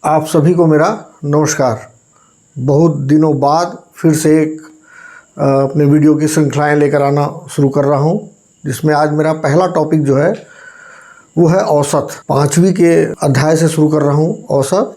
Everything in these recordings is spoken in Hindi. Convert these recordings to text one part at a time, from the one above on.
आप सभी को मेरा नमस्कार। बहुत दिनों बाद फिर से एक अपने वीडियो की श्रृंखलाएँ लेकर आना शुरू कर रहा हूँ, जिसमें आज मेरा पहला टॉपिक जो है वो है औसत। 5वीं के अध्याय से शुरू कर रहा हूँ औसत,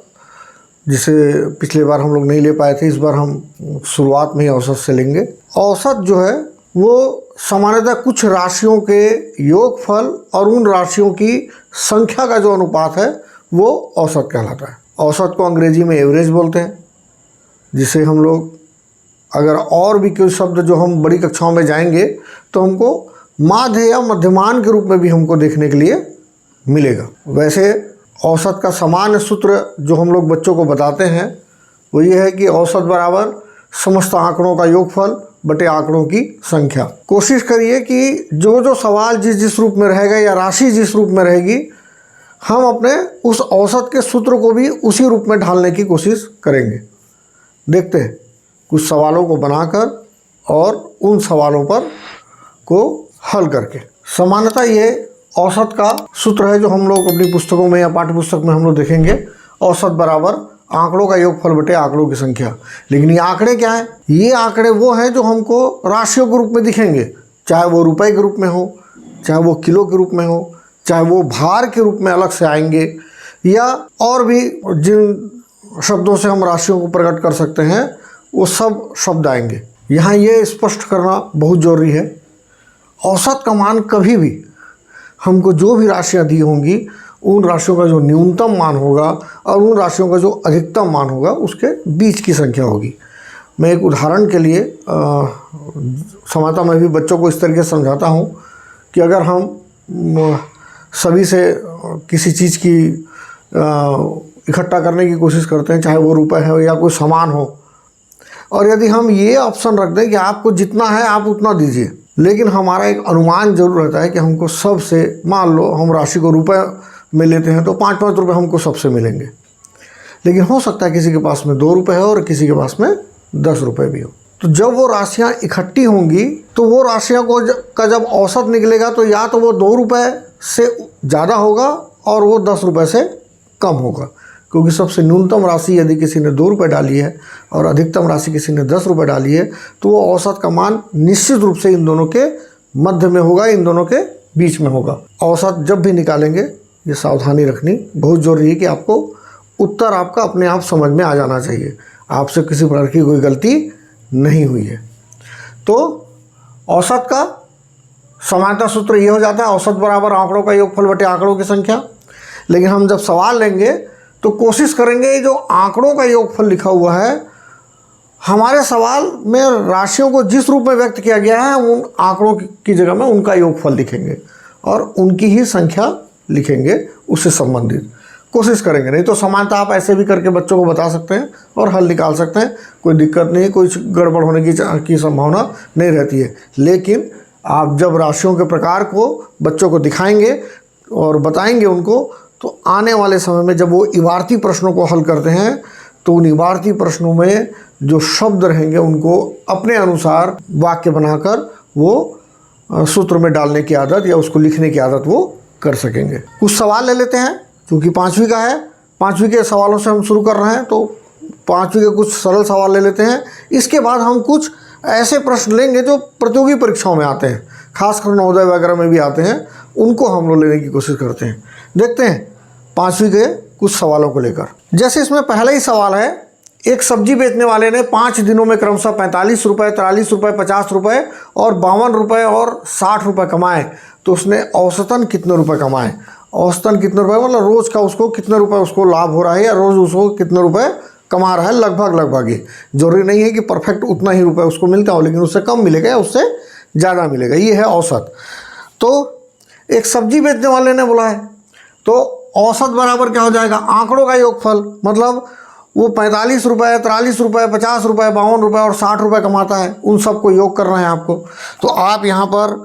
जिसे पिछले बार हम लोग नहीं ले पाए थे। इस बार हम शुरुआत में ही औसत से लेंगे। औसत जो है वो सामान्यतः कुछ राशियों के योगफल और उन राशियों की संख्या का जो अनुपात है वो औसत कहलाता है। औसत को अंग्रेजी में एवरेज बोलते हैं, जिसे हम लोग अगर और भी कोई शब्द जो हम बड़ी कक्षाओं में जाएंगे तो हमको माध्य या मध्यमान के रूप में भी हमको देखने के लिए मिलेगा। वैसे औसत का सामान्य सूत्र जो हम लोग बच्चों को बताते हैं वो ये है कि औसत बराबर समस्त आंकड़ों का योगफल बटे आंकड़ों की संख्या। कोशिश करिए कि जो सवाल जिस रूप में रहेगा या राशि जिस रूप में रहेगी, हम अपने उस औसत के सूत्र को भी उसी रूप में ढालने की कोशिश करेंगे। देखते हैं कुछ सवालों को बनाकर और उन सवालों पर को हल करके। सामान्यतः ये औसत का सूत्र है जो हम लोग अपनी पुस्तकों में या पाठ्य पुस्तक में हम लोग देखेंगे। औसत बराबर आंकड़ों का योगफल बटे आंकड़ों की संख्या। लेकिन ये आंकड़े क्या है? ये आंकड़े वो हैं जो हमको राशियों के रूप में दिखेंगे, चाहे वो रुपए के रूप में हो, चाहे वो किलो के रूप में हो, चाहे वो भार के रूप में अलग से आएंगे, या और भी जिन शब्दों से हम राशियों को प्रकट कर सकते हैं वो सब शब्द आएंगे। यहाँ ये स्पष्ट करना बहुत ज़रूरी है, औसत का मान कभी भी हमको जो भी राशियाँ दी होंगी उन राशियों का जो न्यूनतम मान होगा और उन राशियों का जो अधिकतम मान होगा उसके बीच की संख्या होगी। मैं एक उदाहरण के लिए समाता मैं भी बच्चों को इस तरीके से समझाता हूँ कि अगर हम सभी से किसी चीज़ की इकट्ठा करने की कोशिश करते हैं, चाहे वो रुपए हो या कोई सामान हो, और यदि हम ये ऑप्शन रख दें कि आपको जितना है आप उतना दीजिए, लेकिन हमारा एक अनुमान जरूर रहता है कि हमको सबसे, मान लो हम राशि को रुपए में लेते हैं तो 5-5 रुपये हमको सबसे मिलेंगे, लेकिन हो सकता है किसी के पास में 2 रुपये हो और किसी के पास में 10 रुपये भी हो। तो जब वो राशियाँ इकट्ठी होंगी तो वो राशियों का जब औसत निकलेगा तो या तो वो 2 रुपये से ज़्यादा होगा और वो 10 रुपये से कम होगा, क्योंकि सबसे न्यूनतम राशि यदि किसी ने 2 रुपये डाली है और अधिकतम राशि किसी ने 10 रुपये डाली है तो वो औसत का मान निश्चित रूप से इन दोनों के मध्य में होगा, इन दोनों के बीच में होगा। औसत जब भी निकालेंगे ये सावधानी रखनी बहुत ज़रूरी है कि आपको उत्तर आपका अपने आप समझ में आ जाना चाहिए, आपसे किसी प्रकार की कोई गलती नहीं हुई है। तो औसत का सामान्यतः सूत्र ये हो जाता है, औसत बराबर आंकड़ों का योगफल बटे आंकड़ों की संख्या। लेकिन हम जब सवाल लेंगे तो कोशिश करेंगे जो आंकड़ों का योगफल लिखा हुआ है, हमारे सवाल में राशियों को जिस रूप में व्यक्त किया गया है उन आंकड़ों की जगह में उनका योगफल लिखेंगे और उनकी ही संख्या लिखेंगे, उससे संबंधित कोशिश करेंगे। नहीं तो सामान्यतः आप ऐसे भी करके बच्चों को बता सकते हैं और हल निकाल सकते हैं, कोई दिक्कत नहीं, कोई गड़बड़ होने की संभावना नहीं रहती है। लेकिन आप जब राशियों के प्रकार को बच्चों को दिखाएंगे और बताएंगे उनको, तो आने वाले समय में जब वो इबारती प्रश्नों को हल करते हैं तो उन इबारती प्रश्नों में जो शब्द रहेंगे उनको अपने अनुसार वाक्य बनाकर वो सूत्र में डालने की आदत या उसको लिखने की आदत वो कर सकेंगे। कुछ सवाल ले लेते हैं, क्योंकि 5वीं का है, 5वीं के सवालों से हम शुरू कर रहे हैं, तो 5वीं के कुछ सरल सवाल ले लेते हैं। इसके बाद हम कुछ ऐसे प्रश्न लेंगे जो प्रतियोगी परीक्षाओं में आते हैं, खासकर नवोदय वगैरह में भी आते हैं, उनको हम लोग लेने की कोशिश करते हैं। देखते हैं 5वीं के कुछ सवालों को लेकर। जैसे इसमें पहला ही सवाल है, एक सब्जी बेचने वाले ने 5 दिनों में क्रमशः 45 रुपये, 43 रुपये, 50 रुपये और 52 रुपये और 60 रुपये कमाए, तो उसने औसतन कितने रुपए कमाए? औसतन कितने रुपए मतलब रोज़ का उसको कितने रुपए उसको लाभ हो रहा है या रोज़ उसको कितने रुपए कमा रहा है। लगभग ये जरूरी नहीं है कि परफेक्ट उतना ही रुपए उसको मिलता हो, लेकिन उससे कम मिलेगा या उससे ज़्यादा मिलेगा, ये है औसत। तो एक सब्जी बेचने वाले ने बोला है, तो औसत बराबर क्या हो जाएगा? आंकड़ों का योगफल, मतलब वो 45 रुपये, 43 रुपये, 50 रुपये, 52 रुपये और 60 रुपये कमाता है, उन सबको योग करना है आपको। तो आप यहाँ पर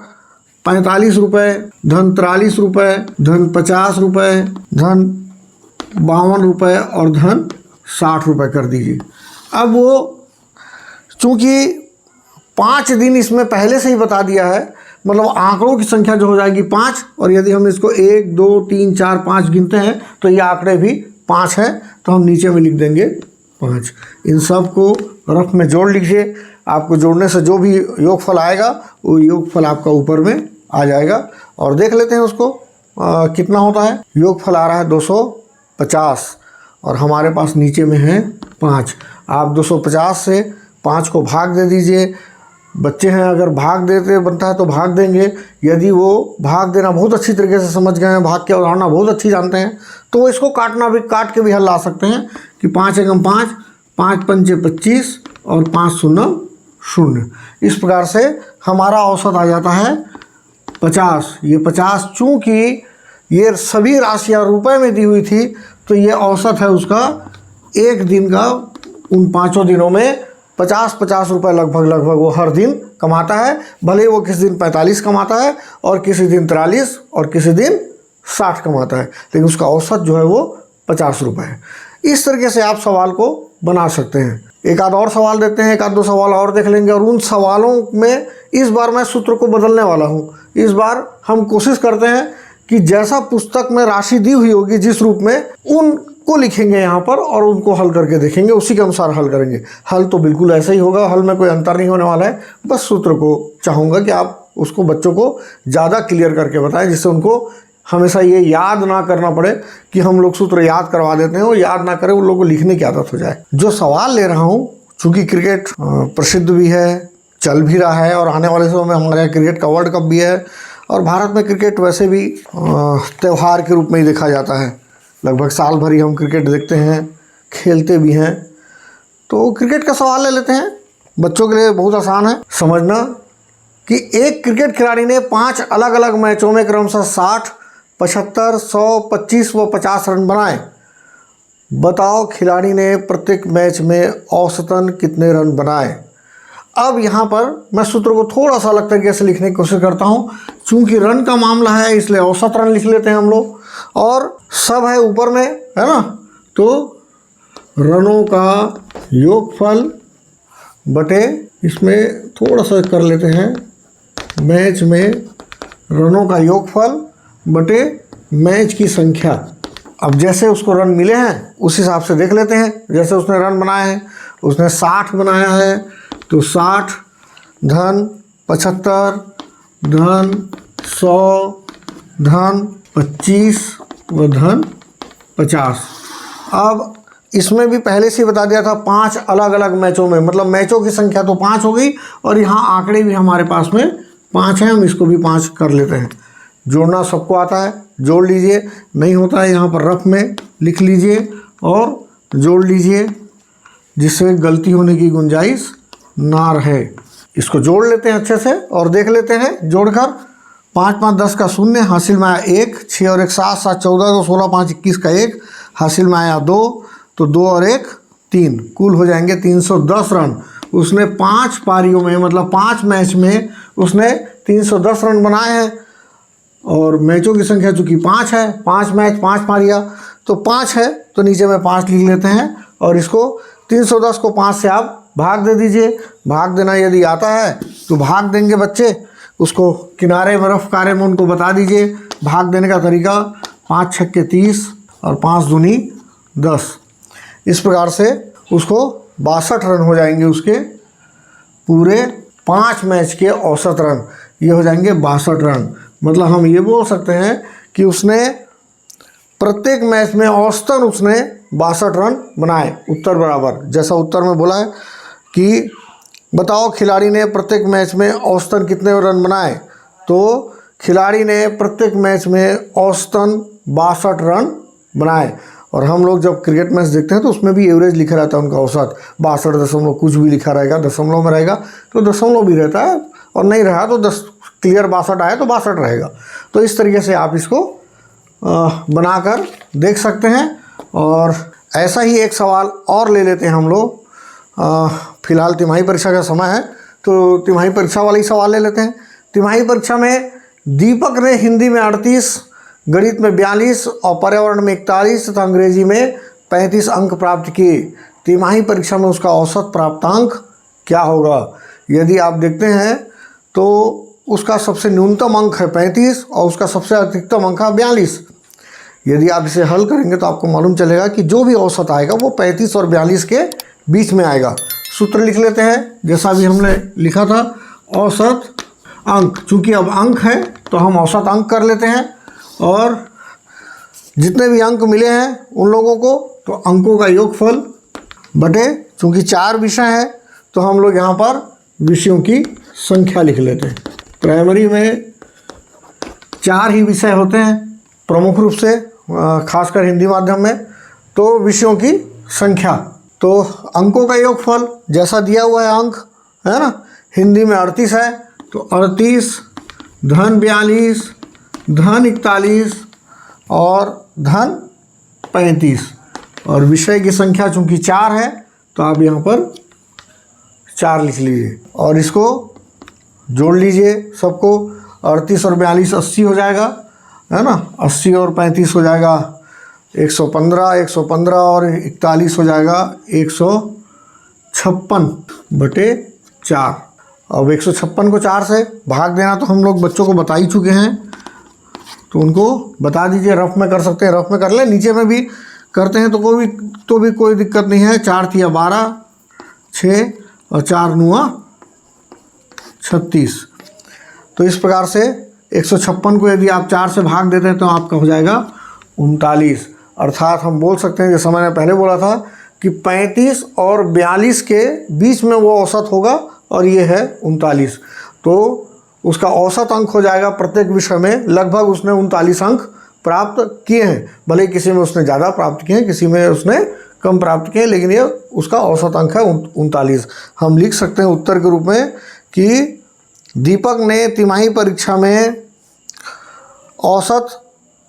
45 रुपये धन 43 रुपये धन 50 रुपये धन 52 रुपये और धन 60 रुपये कर दीजिए। अब वो चूँकि 5 दिन इसमें पहले से ही बता दिया है, मतलब आंकड़ों की संख्या जो हो जाएगी 5, और यदि हम इसको 1 2 3 4 5 गिनते हैं तो ये आंकड़े भी 5 है तो हम नीचे में लिख देंगे 5। इन सब को रफ में जोड़ लीजिए। आपको जोड़ने से जो भी योगफल आएगा वो योगफल आपका ऊपर में आ जाएगा। और देख लेते हैं उसको कितना होता है। योगफल आ रहा है 250 और हमारे पास नीचे में है 5। आप 250 से 5 को भाग दे दीजिए। बच्चे हैं, अगर भाग देते बनता है तो भाग देंगे। यदि वो भाग देना बहुत अच्छी तरीके से समझ गए हैं, भाग के अवधारणा बहुत अच्छी जानते हैं, तो इसको काट के भी हल ला सकते हैं कि 5 एकम 5, 5 पंचे 25 और 5 शून्य 0। इस प्रकार से हमारा औसत आ जाता है 50। ये 50 चूँकि ये सभी राशियाँ रुपए में दी हुई थी तो ये औसत है उसका एक दिन का। उन 5 दिनों में 50-50 रुपये लगभग वो हर दिन कमाता है। भले वो किसी दिन 45 कमाता है और किसी दिन 43 और किसी दिन 60 कमाता है, लेकिन उसका औसत जो है वो 50 रुपये है। इस तरीके से आप सवाल को बना सकते हैं। एक आध और सवाल देते हैं, एक आध दो सवाल और देख लेंगे। और उन सवालों में इस बार मैं सूत्र को बदलने वाला हूँ। इस बार हम कोशिश करते हैं कि जैसा पुस्तक में राशि दी हुई होगी जिस रूप में, उनको लिखेंगे यहाँ पर और उनको हल करके देखेंगे, उसी के अनुसार हल करेंगे। हल तो बिल्कुल ऐसा ही होगा, हल में कोई अंतर नहीं होने वाला है। बस सूत्र को चाहूँगा कि आप उसको बच्चों को ज़्यादा क्लियर करके बताएं, जिससे उनको हमेशा ये याद ना करना पड़े कि हम लोग सूत्र याद करवा देते हैं, वो याद ना करें, उन लोगों को लिखने की आदत हो जाए। जो सवाल ले रहा हूँ, चूँकि क्रिकेट प्रसिद्ध भी है, चल भी रहा है और आने वाले समय में हमारे यहाँ क्रिकेट का वर्ल्ड कप भी है और भारत में क्रिकेट वैसे भी त्यौहार के रूप में ही देखा जाता है। लगभग साल भर ही हम क्रिकेट देखते हैं, खेलते भी हैं। तो क्रिकेट का सवाल ले लेते हैं। बच्चों के लिए बहुत आसान है समझना कि एक क्रिकेट खिलाड़ी ने 5 अलग अलग मैचों में क्रमशः 60, 75, 100, 25 व 50 रन बनाए। बताओ खिलाड़ी ने प्रत्येक मैच में औसतन कितने रन बनाए। अब यहाँ पर मैं सूत्र को थोड़ा सा अलग तरीके से लिखने की कोशिश करता हूँ। चूँकि रन का मामला है इसलिए औसत रन लिख लेते हैं हम लोग, और सब है ऊपर में, है ना। तो रनों का योगफल बटे, इसमें थोड़ा सा कर लेते हैं, मैच में रनों का योगफल बटे मैच की संख्या। अब जैसे उसको रन मिले हैं उस हिसाब से देख लेते हैं। जैसे उसने रन बनाए हैं, उसने 60 बनाया है तो 60 धन 75 धन 100 धन 25 व धन 50। अब इसमें भी पहले से बता दिया था 5 अलग अलग मैचों में, मतलब मैचों की संख्या तो 5 हो गई और यहाँ आंकड़े भी हमारे पास में 5 हैं। हम इसको भी 5 कर लेते हैं। जोड़ना सबको आता है, जोड़ लीजिए। नहीं होता है यहाँ पर रफ में लिख लीजिए और जोड़ लीजिए, जिससे गलती होने की गुंजाइश ना रहे। इसको जोड़ लेते हैं अच्छे से और देख लेते हैं जोड़कर। 5 5 10 का 0, हासिल में आया 1, 6 और 1 7 7 14, 2 16 5 21 का 1, हासिल में आया 2, तो 2 और 1 3, कुल हो जाएंगे 310 रन। उसने 5 पारियों में, मतलब 5 मैच में उसने 310 रन बनाए हैं। और मैचों की संख्या चूँकि 5 है, 5 मैच 5 पारियाँ, तो 5 है तो नीचे में 5 लिख लेते हैं। और इसको 310 को 5 से आप भाग दे दीजिए। भाग देना यदि आता है तो भाग देंगे बच्चे, उसको किनारे में रफ कार्य में उनको बता दीजिए भाग देने का तरीका। 5 छक्के 30 और 5 दूनी 10। इस प्रकार से उसको 62 रन हो जाएंगे, उसके पूरे 5 मैच के औसत रन ये हो जाएंगे 62 रन। मतलब हम ये बोल सकते हैं कि उसने प्रत्येक मैच में औसतन उसने 62 रन बनाए। उत्तर बराबर, जैसा उत्तर में बोला है कि बताओ खिलाड़ी ने प्रत्येक मैच में औसतन कितने रन बनाए, तो खिलाड़ी ने प्रत्येक मैच में औसतन 62 रन बनाए। और हम लोग जब क्रिकेट मैच देखते हैं तो उसमें भी एवरेज लिखा रहता है उनका औसत 62 दशमलव कुछ भी लिखा रहेगा, दशमलव में रहेगा तो दशमलव भी रहता है, और नहीं रहा तो 10 क्लियर 62 आया तो 62 रहेगा। तो इस तरीके से आप इसको बनाकर देख सकते हैं। और ऐसा ही एक सवाल और ले लेते हैं हम लोग। फिलहाल तिमाही परीक्षा का समय है तो तिमाही परीक्षा वाले ही सवाल ले लेते हैं। तिमाही परीक्षा में दीपक ने हिंदी में 38, गणित में 42 और पर्यावरण में 41 तथा अंग्रेजी में 35 अंक प्राप्त किए। तिमाही परीक्षा में उसका औसत प्राप्तांक क्या होगा। यदि आप देखते हैं तो उसका सबसे न्यूनतम अंक है 35 और उसका सबसे अधिकतम अंक है 42। यदि आप इसे हल करेंगे तो आपको मालूम चलेगा कि जो भी औसत आएगा वो 35 और 42 के बीच में आएगा। सूत्र लिख लेते हैं, जैसा भी हमने लिखा था, औसत अंक। चूंकि अब अंक है तो हम औसत अंक कर लेते हैं, और जितने भी अंक मिले हैं उन लोगों को तो अंकों का योगफल बटे, चूंकि 4 विषय हैं तो हम लोग यहाँ पर विषयों की संख्या लिख लेते हैं। प्राइमरी में 4 ही विषय होते हैं प्रमुख रूप से, खासकर हिंदी माध्यम में, तो विषयों की संख्या, तो अंकों का योगफल जैसा दिया हुआ है अंक, है ना। हिंदी में 38 है तो 38 धन 42 धन 41 और धन 35, और विषय की संख्या चूंकि 4 है तो आप यहाँ पर 4 लिख लीजिए और इसको जोड़ लीजिए सबको। 38 और 42 80 हो जाएगा, है ना। 80 और 35 हो जाएगा 115, 115 और 41 हो जाएगा 156 बटे 4। अब 156 को 4 से भाग देना तो हम लोग बच्चों को बता ही चुके हैं, तो उनको बता दीजिए। रफ में कर सकते हैं, रफ में कर ले, नीचे में भी करते हैं तो भी कोई दिक्कत नहीं है। 4 तिया 12, 6 और 4 9 36। तो इस प्रकार से 156 को यदि आप 4 से भाग देते हैं तो आपका हो जाएगा 39। अर्थात हम बोल सकते हैं, जैसा मैंने पहले बोला था, कि 35 और 42 के बीच में वो औसत होगा, और ये है 39। तो उसका औसत अंक हो जाएगा प्रत्येक विषय में, लगभग उसने 39 अंक प्राप्त किए हैं। भले किसी में उसने ज़्यादा प्राप्त किए हैं, किसी में उसने कम प्राप्त किए हैं, लेकिन ये उसका औसत अंक है 39। हम लिख सकते हैं उत्तर के रूप में कि दीपक ने तिमाही परीक्षा में औसत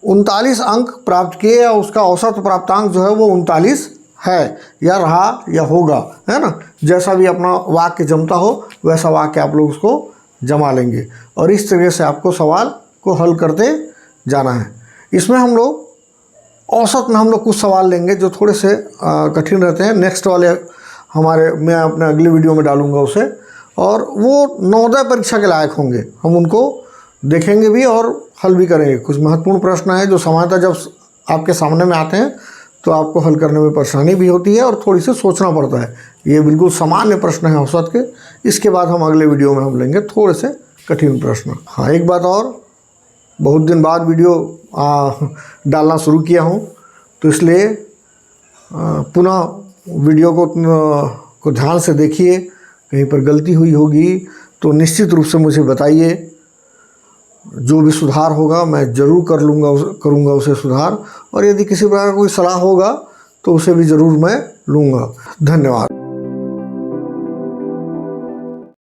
39 अंक प्राप्त किए, या उसका औसत प्राप्तांक जो है वो 39 है, या रहा या होगा, है ना। जैसा भी अपना वाक्य जमता हो वैसा वाक्य आप लोग उसको जमा लेंगे, और इस तरीके से आपको सवाल को हल करते जाना है। इसमें हम लोग औसत में हम लोग कुछ सवाल लेंगे जो थोड़े से कठिन रहते हैं। नेक्स्ट वाले मैं अपने अगले वीडियो में डालूंगा उसे, और वो नवोदय परीक्षा के लायक होंगे। हम उनको देखेंगे भी और हल भी करेंगे। कुछ महत्वपूर्ण प्रश्न है जो सामान्यतः जब आपके सामने में आते हैं तो आपको हल करने में परेशानी भी होती है और थोड़ी सी सोचना पड़ता है। ये बिल्कुल सामान्य प्रश्न है औसत के। इसके बाद हम अगले वीडियो में हम लेंगे थोड़े से कठिन प्रश्न। हाँ, एक बात और, बहुत दिन बाद वीडियो डालना शुरू किया हूँ, तो इसलिए पुनः वीडियो को ध्यान से देखिए। कहीं पर गलती हुई होगी तो निश्चित रूप से मुझे बताइए। जो भी सुधार होगा मैं ज़रूर करूँगा उसे सुधार, और यदि किसी प्रकार का कोई सलाह होगा तो उसे भी ज़रूर मैं लूँगा। धन्यवाद।